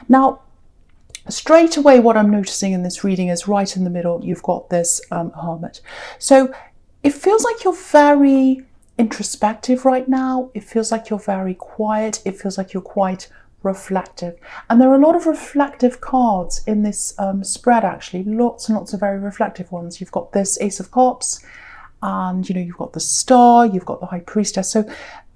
Now, straight away, what I'm noticing in this reading is right in the middle, you've got this Hermit. So it feels like you're very introspective right now. It feels like you're very quiet. It feels like you're quite reflective. And there are a lot of reflective cards in this spread, actually. Lots and lots of very reflective ones. You've got this Ace of Cups, and you've got the Star, you've got the High Priestess. So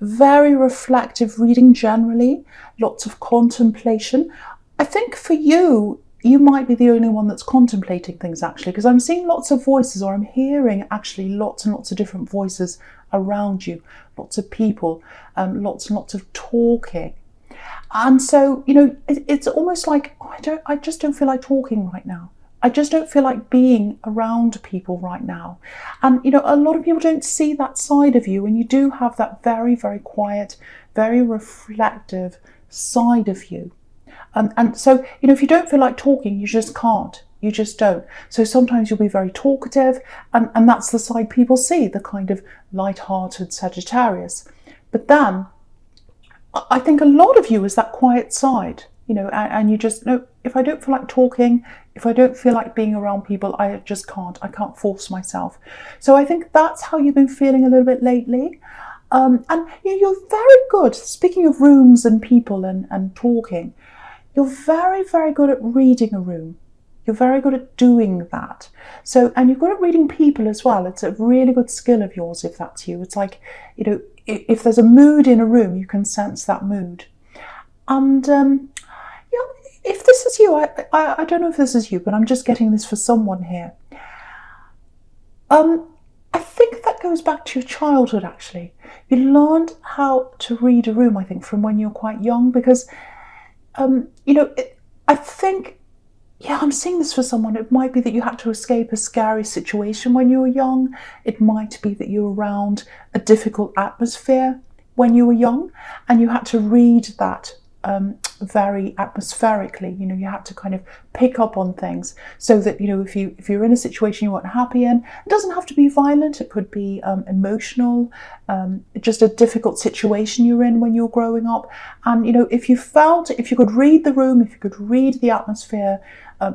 very reflective reading generally, lots of contemplation. I think for you, you might be the only one that's contemplating things, actually, because I'm seeing lots of voices, or I'm hearing actually lots and lots of different voices around you, lots of people, lots and lots of talking. And so, it's almost like, I just don't feel like talking right now. I just don't feel like being around people right now. And, a lot of people don't see that side of you, and you do have that very, very quiet, very reflective side of you. And so, if you don't feel like talking, you just can't. You just don't. So sometimes you'll be very talkative, and that's the side people see, the kind of light-hearted Sagittarius. But then, I think a lot of you is that quiet side, and you just know, if I don't feel like talking, if I don't feel like being around people, I just can't. I can't force myself. So I think that's how you've been feeling a little bit lately. And you're very good, speaking of rooms and people and talking, you're very, very good at reading a room. You're very good at doing that. So, and you're good at reading people as well. It's a really good skill of yours if that's you. It's like, if there's a mood in a room, you can sense that mood. And if this is you, I don't know if this is you, but I'm just getting this for someone here. I think that goes back to your childhood, actually. You learned how to read a room, I think, from when you're quite young, because, I think, I'm seeing this for someone. It might be that you had to escape a scary situation when you were young. It might be that you were around a difficult atmosphere when you were young, and you had to read that very atmospherically. You had to kind of pick up on things so that, if you're in a situation you weren't happy in, it doesn't have to be violent. It could be emotional, just a difficult situation you're in when you're growing up. And, if you could read the room, if you could read the atmosphere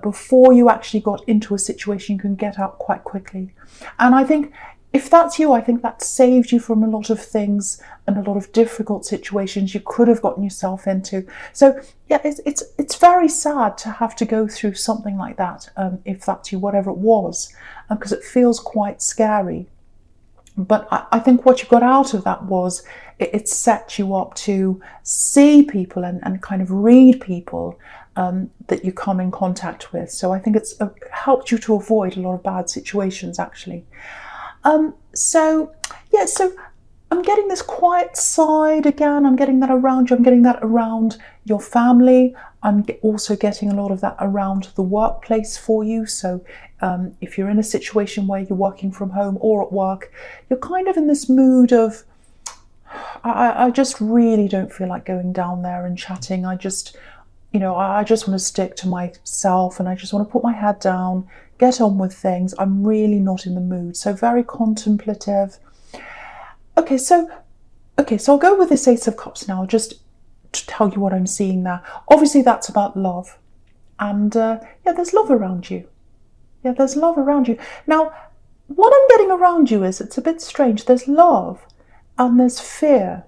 before you actually got into a situation, you can get out quite quickly. And I think if that's you, I think that saved you from a lot of things and a lot of difficult situations you could have gotten yourself into. So it's very sad to have to go through something like that, if that's you, whatever it was, because it feels quite scary. But I think what you got out of that was it set you up to see people and kind of read people that you come in contact with. So I think it's helped you to avoid a lot of bad situations, actually. So I'm getting this quiet side again. I'm getting that around you. I'm getting that around your family. I'm also getting a lot of that around the workplace for you. So if you're in a situation where you're working from home or at work, you're kind of in this mood of, I just really don't feel like going down there and chatting. I just want to stick to myself, and I just want to put my head down, get on with things. I'm really not in the mood. So very contemplative. Okay, so I'll go with this Ace of Cups now, just to tell you what I'm seeing there. Obviously, that's about love. And there's love around you. Yeah, there's love around you. Now, what I'm getting around you is, it's a bit strange. There's love and there's fear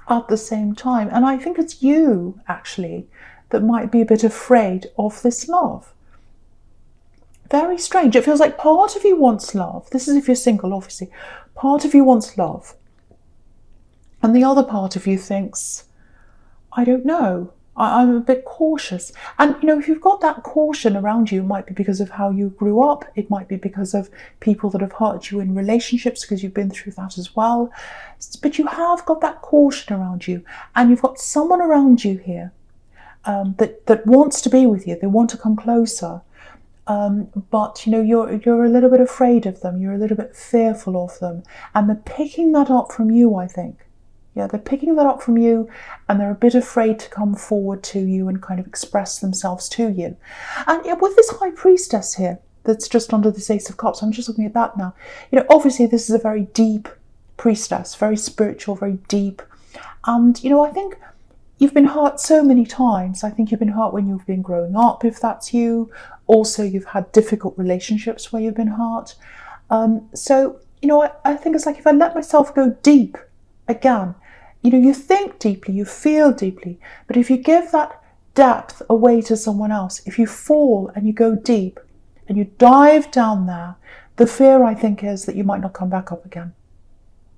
at the same time. And I think it's you, actually, that might be a bit afraid of this love. Very strange. It feels like part of you wants love. This is if you're single, obviously. Part of you wants love. And the other part of you thinks, I don't know. I'm a bit cautious. And, if you've got that caution around you, it might be because of how you grew up. It might be because of people that have hurt you in relationships, because you've been through that as well. But you have got that caution around you. And you've got someone around you here that wants to be with you. They want to come closer. But you're a little bit afraid of them. You're a little bit fearful of them. And they're picking that up from you, I think. Yeah, they're picking that up from you, and they're a bit afraid to come forward to you and kind of express themselves to you. And with this High Priestess here, that's just under this Ace of Cups, I'm just looking at that now. Obviously this is a very deep priestess, very spiritual, very deep. And, I think you've been hurt so many times. I think you've been hurt when you've been growing up, if that's you. Also, you've had difficult relationships where you've been hurt. So, I think it's like if I let myself go deep again, you think deeply, you feel deeply, but if you give that depth away to someone else, if you fall and you go deep and you dive down there, the fear, I think, is that you might not come back up again.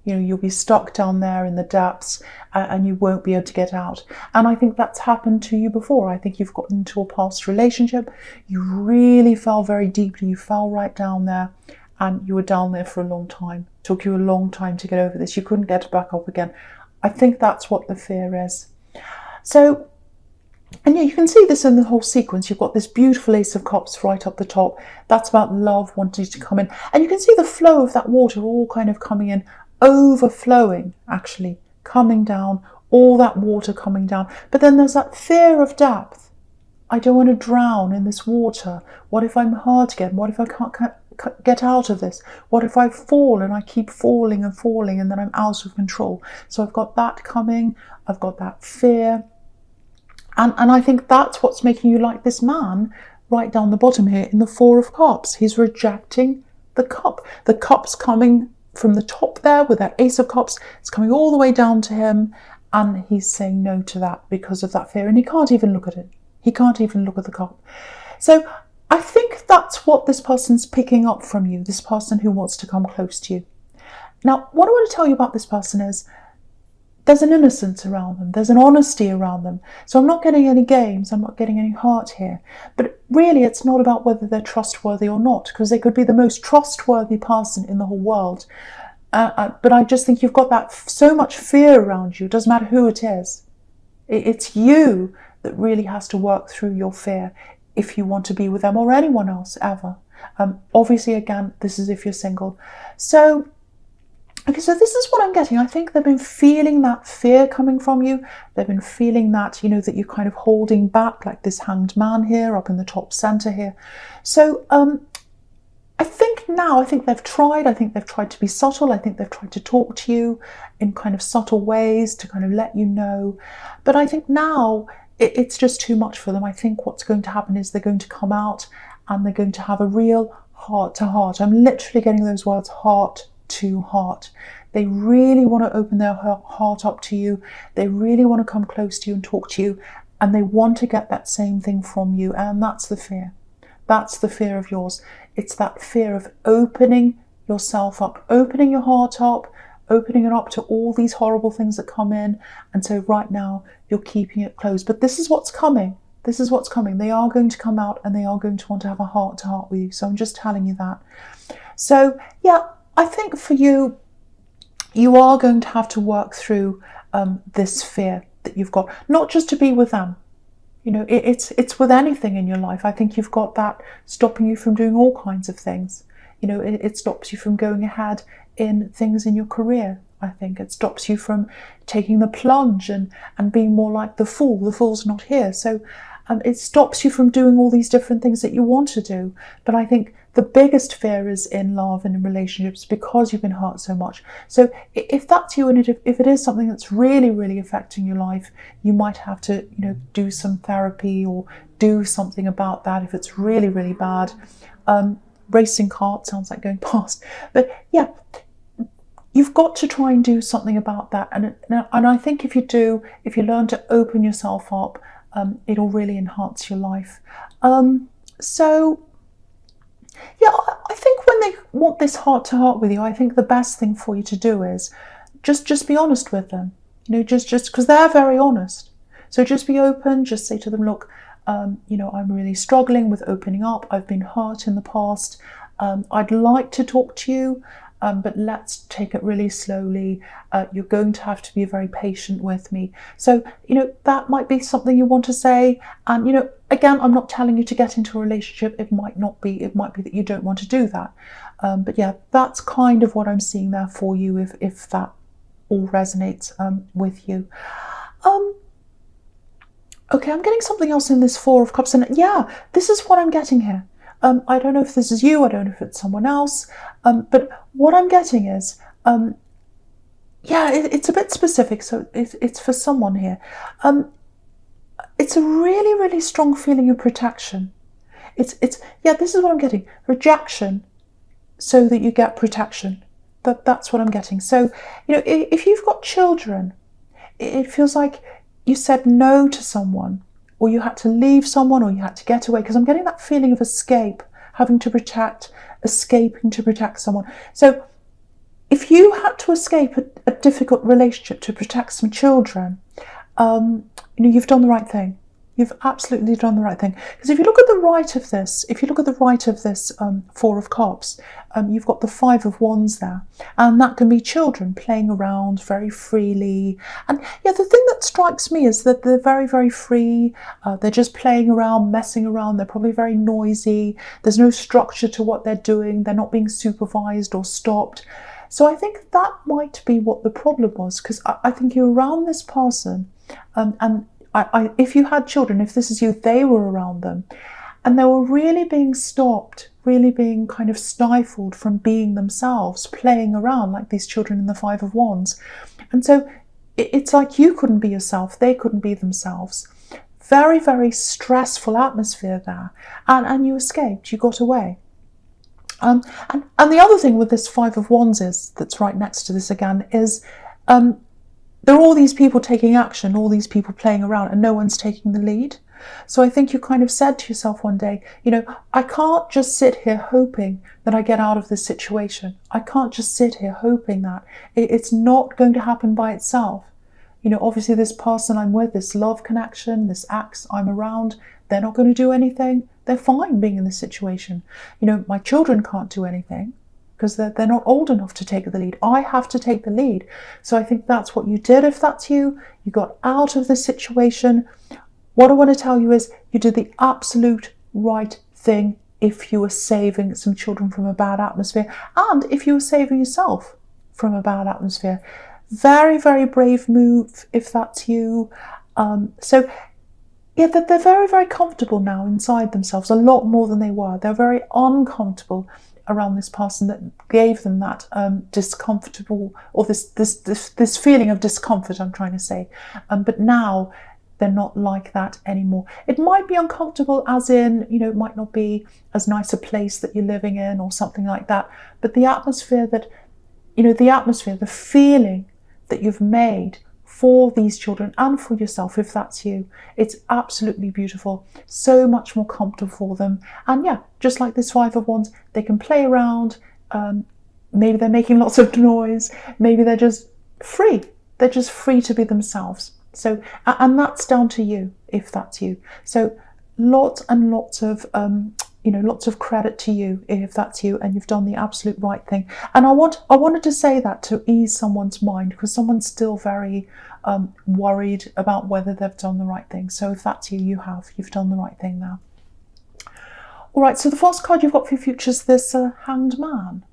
You'll be stuck down there in the depths and you won't be able to get out. And I think that's happened to you before. I think you've gotten into a past relationship, you really fell very deeply, you fell right down there, and you were down there for a long time. It took you a long time to get over this. You couldn't get back up again. I think that's what the fear is. So, and yeah, you can see this in the whole sequence. You've got this beautiful Ace of Cups right up the top. That's about love wanting to come in. And you can see the flow of that water all kind of coming in, overflowing, actually, coming down, all that water coming down. But then there's that fear of depth. I don't want to drown in this water. What if I'm hurt again? What if I can't get out of this? What if I fall and I keep falling and falling and then I'm out of control? So I've got that coming. I've got that fear. And I think that's what's making you like this man right down the bottom here in the Four of Cups. He's rejecting the cup. The cup's coming from the top there with that Ace of Cups. It's coming all the way down to him, and he's saying no to that because of that fear. And he can't even look at it. He can't even look at the cup. So I think that's what this person's picking up from you, this person who wants to come close to you. Now, what I want to tell you about this person is there's an innocence around them. There's an honesty around them. So I'm not getting any games. I'm not getting any heart here. But really, it's not about whether they're trustworthy or not, because they could be the most trustworthy person in the whole world. But I just think you've got that so much fear around you. It doesn't matter who it is. It's you that really has to work through your fear if you want to be with them or anyone else ever. Obviously, again, this is if you're single. So, okay, so this is what I'm getting. I think they've been feeling that fear coming from you. They've been feeling that, that you're kind of holding back, like this Hanged Man here up in the top center here. So I think they've tried. I think they've tried to be subtle. I think they've tried to talk to you in kind of subtle ways to kind of let you know. But I think now it's just too much for them. I think what's going to happen is they're going to come out and they're going to have a real heart to heart. I'm literally getting those words, heart to heart. They really want to open their heart up to you. They really want to come close to you and talk to you, and they want to get that same thing from you. And that's the fear. That's the fear of yours. It's that fear of opening yourself up, opening your heart up, opening it up to all these horrible things that come in. And so right now you're keeping it closed. But this is what's coming. This is what's coming. They are going to come out and they are going to want to have a heart to heart with you. So I'm just telling you that. So yeah, I think for you, you are going to have to work through this fear that you've got, not just to be with them. It's with anything in your life. I think you've got that stopping you from doing all kinds of things. It stops you from going ahead in things in your career. I think it stops you from taking the plunge and being more like the fool. The fool's not here. So it stops you from doing all these different things that you want to do. But I think the biggest fear is in love and in relationships because you've been hurt so much. So if that's you, and if it is something that's really, really affecting your life, you might have to, do some therapy or do something about that if it's really, really bad. Racing cart sounds like going past. But yeah, you've got to try and do something about that. And I think if you learn to open yourself up, it'll really enhance your life. So yeah, I think when they want this heart to heart with you, I think the best thing for you to do is just be honest with them. Just because they're very honest. So just be open. Just say to them, look, I'm really struggling with opening up. I've been hurt in the past. I'd like to talk to you, but let's take it really slowly. You're going to have to be very patient with me. So, that might be something you want to say. And, again, I'm not telling you to get into a relationship. It might not be. It might be that you don't want to do that. But yeah, that's kind of what I'm seeing there for you if that all resonates with you. Okay, I'm getting something else in this Four of Cups. And yeah, this is what I'm getting here. I don't know if this is you. I don't know if it's someone else. But what I'm getting is, yeah, it's a bit specific. So it's for someone here. it's a really, really strong feeling of protection. It's yeah, this is what I'm getting. Rejection so that you get protection. That's what I'm getting. So, if you've got children, it feels like you said no to someone, or you had to leave someone, or you had to get away, because I'm getting that feeling of escape, having to protect, escaping to protect someone. So if you had to escape a difficult relationship to protect some children, you've done the right thing. You've absolutely done the right thing. Because if you look at the right of this, Four of Cups, you've got the Five of Wands there. And that can be children playing around very freely. And yeah, the thing that strikes me is that they're very, very free. They're just playing around, messing around. They're probably very noisy. There's no structure to what they're doing. They're not being supervised or stopped. So I think that might be what the problem was, because I think you're around this person, and if you had children, if this is you, they were around them, and they were really being stopped, really being kind of stifled from being themselves, playing around like these children in the Five of Wands. And so it's like you couldn't be yourself, they couldn't be themselves. Very, very stressful atmosphere there. And you escaped, you got away. And the other thing with this Five of Wands that's right next to this again, is there are all these people taking action, all these people playing around, and no one's taking the lead. So I think you kind of said to yourself one day, I can't just sit here hoping that I get out of this situation. I can't just sit here hoping that. It's not going to happen by itself. Obviously this person I'm with, this love connection, this ex I'm around, they're not going to do anything. They're fine being in this situation. My children can't do anything, because they're not old enough to take the lead. I have to take the lead. So I think that's what you did. If that's you, you got out of the situation. What I want to tell you is you did the absolute right thing if you were saving some children from a bad atmosphere, and if you were saving yourself from a bad atmosphere. Very, very brave move if that's you. So yeah, they're very, very comfortable now inside themselves, a lot more than they were. They're very uncomfortable around this person that gave them that discomfortable, or this feeling of discomfort, I'm trying to say. But now they're not like that anymore. It might be uncomfortable, as in, it might not be as nice a place that you're living in or something like that. But the atmosphere the feeling that you've made for these children and for yourself, if that's you, it's absolutely beautiful. So much more comfortable for them. And yeah, just like this Five of Wands, they can play around. Maybe they're making lots of noise. Maybe they're just free. They're just free to be themselves. So, and that's down to you, if that's you. So lots and lots of lots of credit to you if that's you, and you've done the absolute right thing. And I wanted to say that to ease someone's mind, because someone's still very worried about whether they've done the right thing. So if that's you, you've done the right thing now. All right, so the first card you've got for your future is this Hanged Man.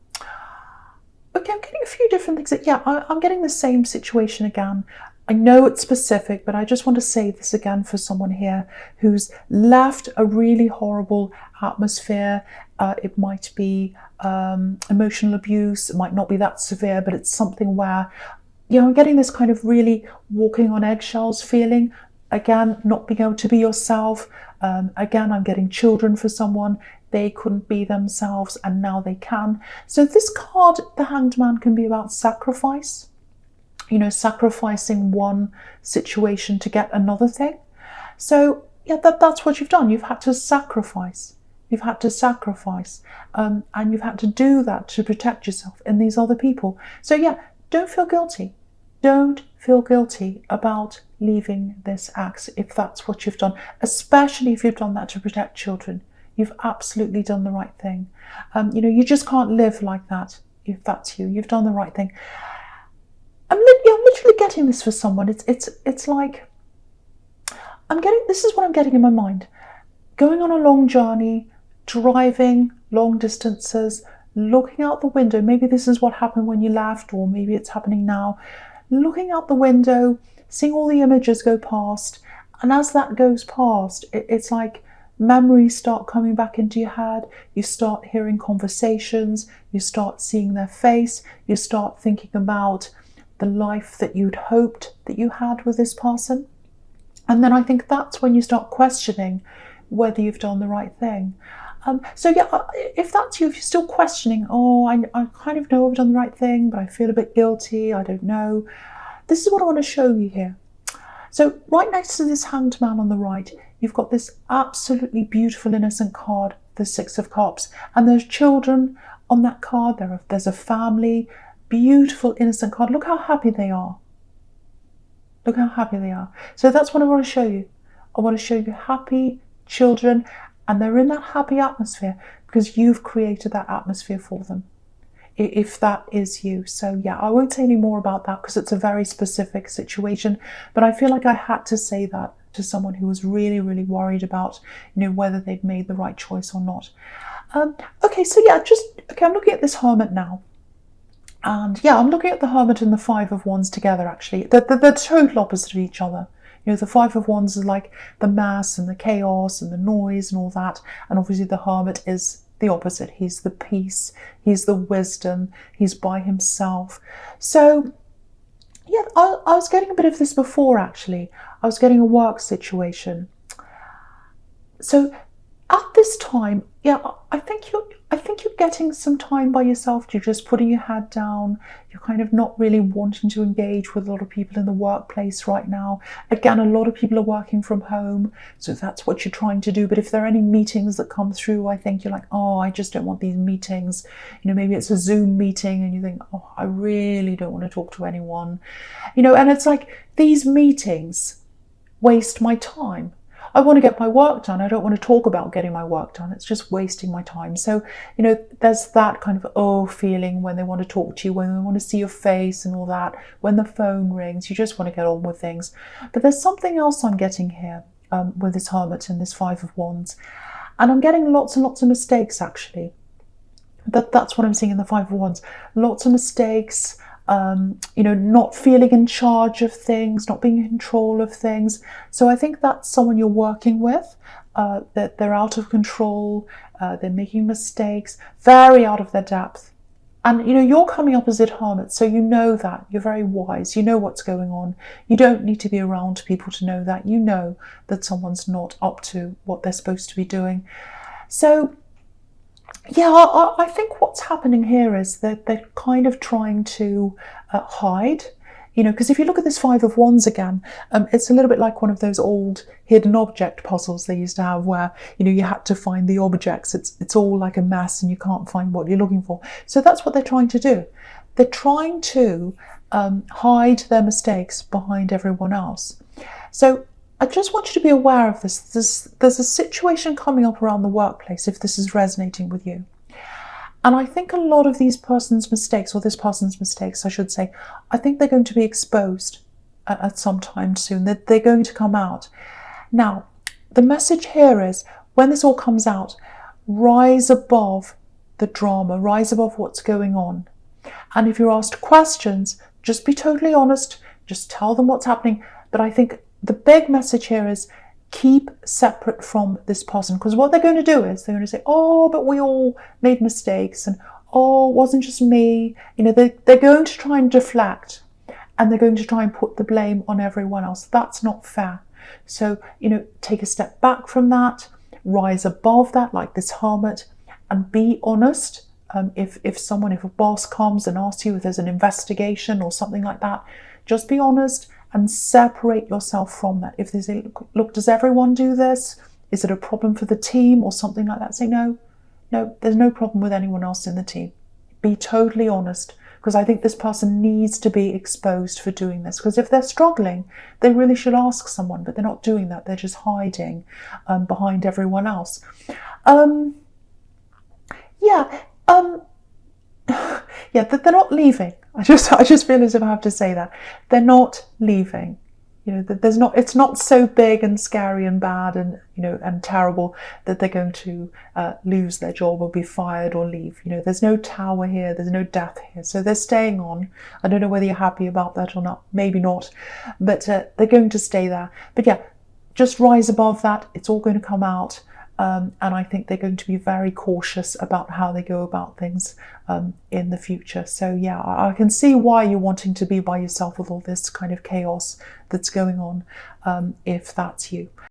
Okay, I'm getting a few different things. Yeah, I'm getting the same situation again. I know it's specific, but I just want to say this again for someone here who's left a really horrible atmosphere. It might be emotional abuse. It might not be that severe, but it's something where, I'm getting this kind of really walking on eggshells feeling. Again, not being able to be yourself. Again, I'm getting children for someone. They couldn't be themselves, and now they can. So this card, the Hanged Man, can be about sacrifice. Sacrificing one situation to get another thing. So yeah, that's what you've done. You've had to sacrifice. You've had to sacrifice. And you've had to do that to protect yourself and these other people. So yeah, don't feel guilty. Don't feel guilty about leaving this ex if that's what you've done, especially if you've done that to protect children. You've absolutely done the right thing. You just can't live like that if that's you. You've done the right thing. I'm literally getting this for someone. It's like this is what I'm getting in my mind. Going on a long journey, driving long distances, looking out the window. Maybe this is what happened when you left, or maybe it's happening now. Looking out the window, seeing all the images go past, and as that goes past, it's like memories start coming back into your head. You start hearing conversations. You start seeing their face. You start thinking about the life that you'd hoped that you had with this person. And then I think that's when you start questioning whether you've done the right thing. So yeah, if that's you, if you're still questioning, oh, I kind of know I've done the right thing, but I feel a bit guilty, I don't know. This is what I want to show you here. So right next to this Hanged Man on the right, you've got this absolutely beautiful innocent card, the Six of Cups, and there's children on that card. There's a family, beautiful innocent card. Look how happy they are. Look how happy they are. So that's what I want to show you. I want to show you happy children, and they're in that happy atmosphere because you've created that atmosphere for them, if that is you. So yeah, I won't say any more about that because it's a very specific situation, but I feel like I had to say that to someone who was really, really worried about, whether they'd made the right choice or not. Okay, so yeah, I'm looking at this Hermit now. And yeah, I'm looking at the Hermit and the Five of Wands together, actually. They're total opposite of each other. The Five of Wands is like the mass and the chaos and the noise and all that. And obviously the Hermit is the opposite. He's the peace, he's the wisdom, he's by himself. So yeah, I was getting a bit of this before, actually. I was getting a work situation. So at this time, yeah, I think you're getting some time by yourself. You're just putting your head down. You're kind of not really wanting to engage with a lot of people in the workplace right now. Again, a lot of people are working from home, so that's what you're trying to do. But if there are any meetings that come through, I think you're like, oh, I just don't want these meetings. Maybe it's a Zoom meeting and you think, oh, I really don't want to talk to anyone. And it's like, these meetings waste my time. I want to get my work done. I don't want to talk about getting my work done. It's just wasting my time. So, there's that kind of feeling when they want to talk to you, when they want to see your face and all that. When the phone rings, you just want to get on with things. But there's something else I'm getting here with this Hermit and this Five of Wands. And I'm getting lots and lots of mistakes, actually. That's what I'm seeing in the Five of Wands. Lots of mistakes. Not feeling in charge of things, not being in control of things. So I think that's someone you're working with, that they're out of control, they're making mistakes, very out of their depth. And, you're coming up as a Hermit, so you know that. You're very wise. You know what's going on. You don't need to be around people to know that. You know that someone's not up to what they're supposed to be doing. So yeah, I think what's happening here is that they're kind of trying to hide, because if you look at this Five of Wands again, it's a little bit like one of those old hidden object puzzles they used to have where, you had to find the objects. It's all like a mess and you can't find what you're looking for. So that's what they're trying to do. They're trying to hide their mistakes behind everyone else. So I just want you to be aware of this. There's a situation coming up around the workplace if this is resonating with you. And I think a lot of these person's mistakes, or this person's mistakes, I should say, I think they're going to be exposed at some time soon. They're going to come out. Now, the message here is, when this all comes out, rise above the drama, rise above what's going on. And if you're asked questions, just be totally honest, just tell them what's happening. But I think the big message here is keep separate from this person, because what they're going to do is they're going to say, oh, but we all made mistakes, and oh, it wasn't just me. They're going to try and deflect, and they're going to try and put the blame on everyone else. That's not fair. So, take a step back from that, rise above that like this Hermit, and be honest. If a boss comes and asks you if there's an investigation or something like that, just be honest and separate yourself from that. If they say, look, does everyone do this? Is it a problem for the team or something like that? Say, no, there's no problem with anyone else in the team. Be totally honest, because I think this person needs to be exposed for doing this. Because if they're struggling, they really should ask someone, but they're not doing that. They're just hiding behind everyone else. They're not leaving. I just feel as if I have to say that. They're not leaving. It's not so big and scary and bad and, and terrible that they're going to lose their job or be fired or leave. There's no tower here. There's no death here. So they're staying on. I don't know whether you're happy about that or not. Maybe not. But they're going to stay there. But yeah, just rise above that. It's all going to come out. and I think they're going to be very cautious about how they go about things in the future. So yeah, I can see why you're wanting to be by yourself with all this kind of chaos that's going on, if that's you.